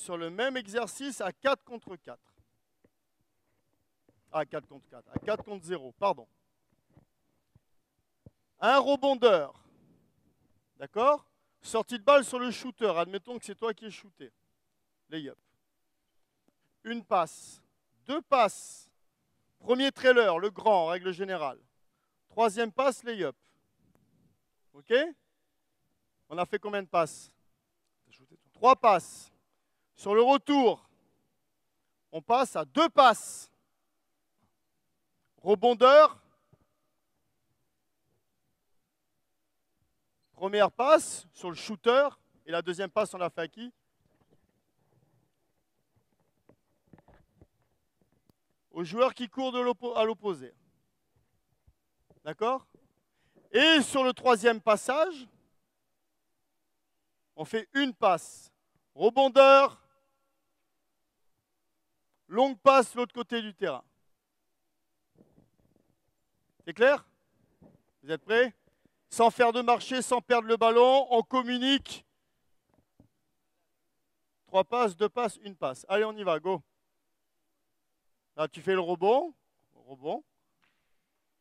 sur le même exercice à 4 contre 4. À 4 contre 4, à 4 contre 0, pardon. Un rebondeur, d'accord? Sortie de balle sur le shooter, admettons que c'est toi qui es shooté. Lay-up. Une passe, deux passes. Premier trailer, le grand, en règle générale. Troisième passe, lay-up. OK? On a fait combien de passes? 3 passes. Sur le retour, on passe à 2 passes. Rebondeur. Première passe sur le shooter. Et la deuxième passe, on l'a fait à qui? Au joueur qui court à l'opposé. D'accord? Et sur le troisième passage, on fait une passe. Rebondeur. Longue passe de l'autre côté du terrain. C'est clair? Vous êtes prêts? Sans faire de marché, sans perdre le ballon, on communique. 3 passes, 2 passes, une passe. Allez, on y va, go. Là, tu fais le rebond. Rebond.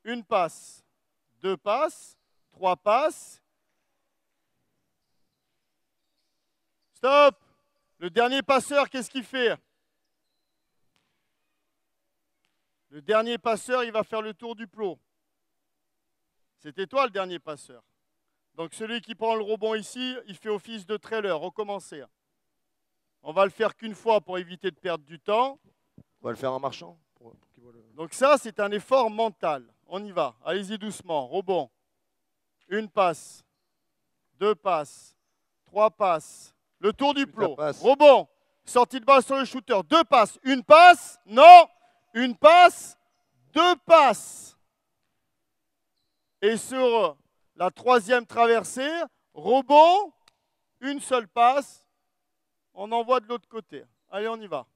Une passe, 2 passes, 3 passes. Stop! Le dernier passeur, qu'est-ce qu'il fait? Le dernier passeur, il va faire le tour du plot. C'était toi le dernier passeur. Donc celui qui prend le rebond ici, il fait office de trailer. Recommencer. On va le faire qu'une fois pour éviter de perdre du temps. On va le faire en marchant. Donc ça, c'est un effort mental. On y va. Allez-y doucement. Rebond. Une passe. 2 passes. 3 passes. Le tour du plot. Rebond. Sortie de balle sur le shooter. 2 passes. Une passe. Non. Une passe. 2 passes. Et sur la troisième traversée, rebond. Une seule passe. On envoie de l'autre côté. Allez, on y va.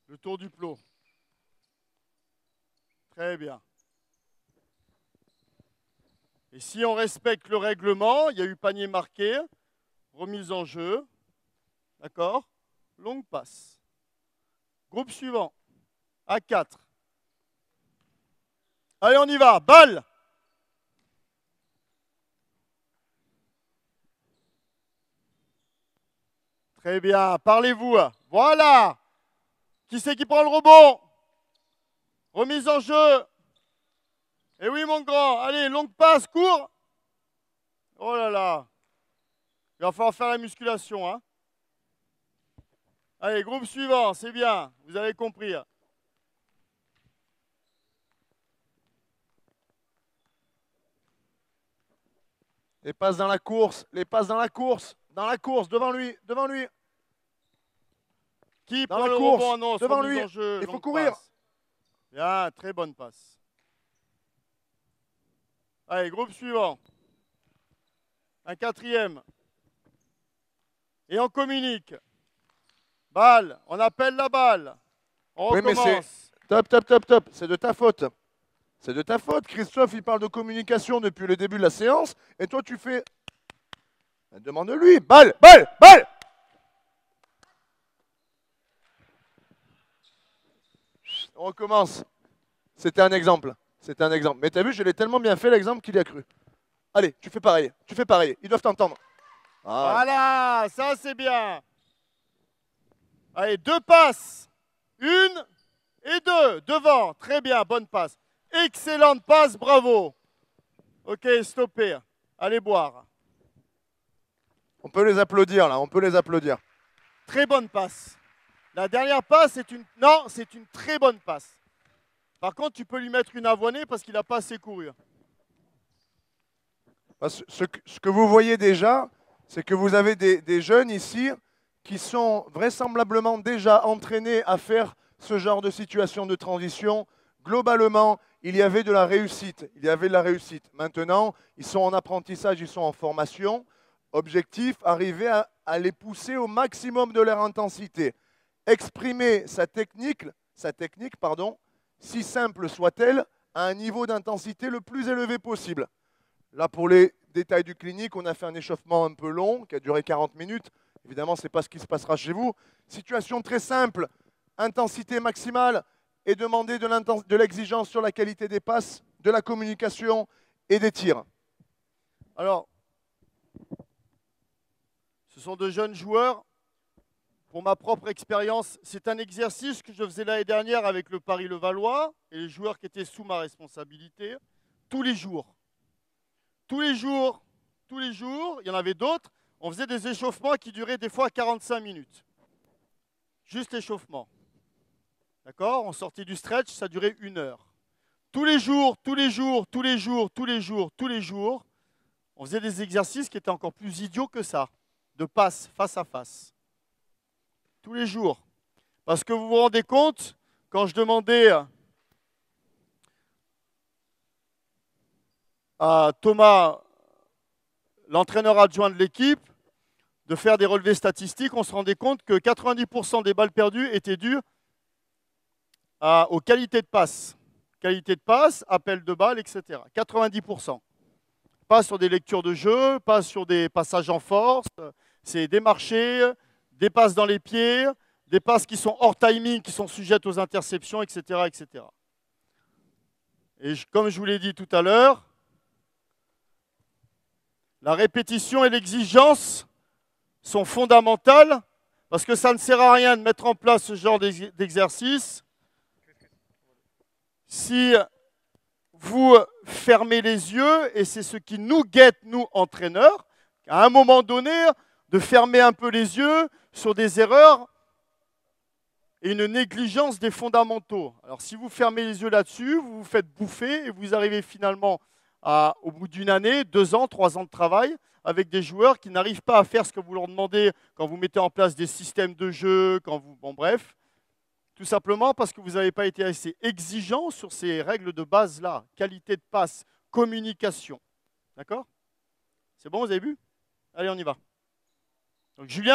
Le tour du plot. Très bien. Et si on respecte le règlement, il y a eu panier marqué, remise en jeu, d'accord? Longue passe. Groupe suivant, à 4. Allez, on y va, balle! Très bien, parlez-vous. Voilà! Qui c'est qui prend le rebond? Remise en jeu. Eh oui, mon grand. Allez, longue passe, court. Oh là là. Il va falloir faire la musculation. Hein. Allez, groupe suivant, c'est bien. Vous avez compris. Les passes dans la course, les passes dans la course, devant lui, devant lui. Qui dans prend la le course, rebond? Non, devant lui. En jeu, Il faut courir. Passe. Bien, très bonne passe. Allez, groupe suivant. Un 4e. Et on communique. Balle, on appelle la balle. On recommence. Mais top. C'est de ta faute. C'est de ta faute. Christophe, il parle de communication depuis le début de la séance. Et toi, tu fais... Demande-lui. Balle. On recommence. C'était un exemple. Mais t'as vu, je l'ai tellement bien fait l'exemple qu'il y a cru. Allez, tu fais pareil. Ils doivent t'entendre. Voilà, ça c'est bien. Allez, 2 passes. 1 et 2. Devant. Très bien, bonne passe. Excellente passe, bravo. Ok, stoppez. Allez boire. On peut les applaudir là, Très bonne passe. La dernière passe, c'est une... Non, c'est une très bonne passe. Par contre, tu peux lui mettre une avoinée parce qu'il n'a pas assez couru. Ce que vous voyez déjà, c'est que vous avez des jeunes ici qui sont vraisemblablement déjà entraînés à faire ce genre de situation de transition. Globalement, il y avait de la réussite. Maintenant, ils sont en apprentissage, ils sont en formation. Objectif, arriver à les pousser au maximum de leur intensité. Exprimer sa technique, si simple soit-elle, à un niveau d'intensité le plus élevé possible. Là, pour les détails du clinique, on a fait un échauffement un peu long, qui a duré 40 minutes. Évidemment, ce n'est pas ce qui se passera chez vous. Situation très simple, intensité maximale et demander de l'exigence sur la qualité des passes, de la communication et des tirs. Alors, ce sont de jeunes joueurs. Pour ma propre expérience, c'est un exercice que je faisais l'année dernière avec le Paris-Levallois et les joueurs qui étaient sous ma responsabilité, tous les jours. Tous les jours, il y en avait d'autres, on faisait des échauffements qui duraient des fois 45 minutes. Juste l'échauffement. D'accord? On sortait du stretch, ça durait 1 heure. Tous les jours, on faisait des exercices qui étaient encore plus idiots que ça, de passe face à face. Tous les jours. Parce que vous vous rendez compte, quand je demandais à Thomas, l'entraîneur adjoint de l'équipe, de faire des relevés statistiques, on se rendait compte que 90% des balles perdues étaient dues aux qualités de passe. Qualité de passe, appel de balles, etc. 90%. Pas sur des lectures de jeu, pas sur des passages en force, c'est des marchés, des passes dans les pieds, des passes qui sont hors timing, qui sont sujettes aux interceptions, etc. etc. Et comme je vous l'ai dit tout à l'heure, la répétition et l'exigence sont fondamentales parce que ça ne sert à rien de mettre en place ce genre d'exercice si vous fermez les yeux, et c'est ce qui nous guette, nous, entraîneurs, à un moment donné, de fermer un peu les yeux sur des erreurs et une négligence des fondamentaux. Alors, si vous fermez les yeux là-dessus, vous vous faites bouffer et vous arrivez finalement au bout d'1 année, 2 ans, 3 ans de travail avec des joueurs qui n'arrivent pas à faire ce que vous leur demandez quand vous mettez en place des systèmes de jeu, bon bref. Tout simplement parce que vous n'avez pas été assez exigeant sur ces règles de base-là. Qualité de passe, communication. D'accord? C'est bon, vous avez vu? Allez, on y va. Donc, Julien.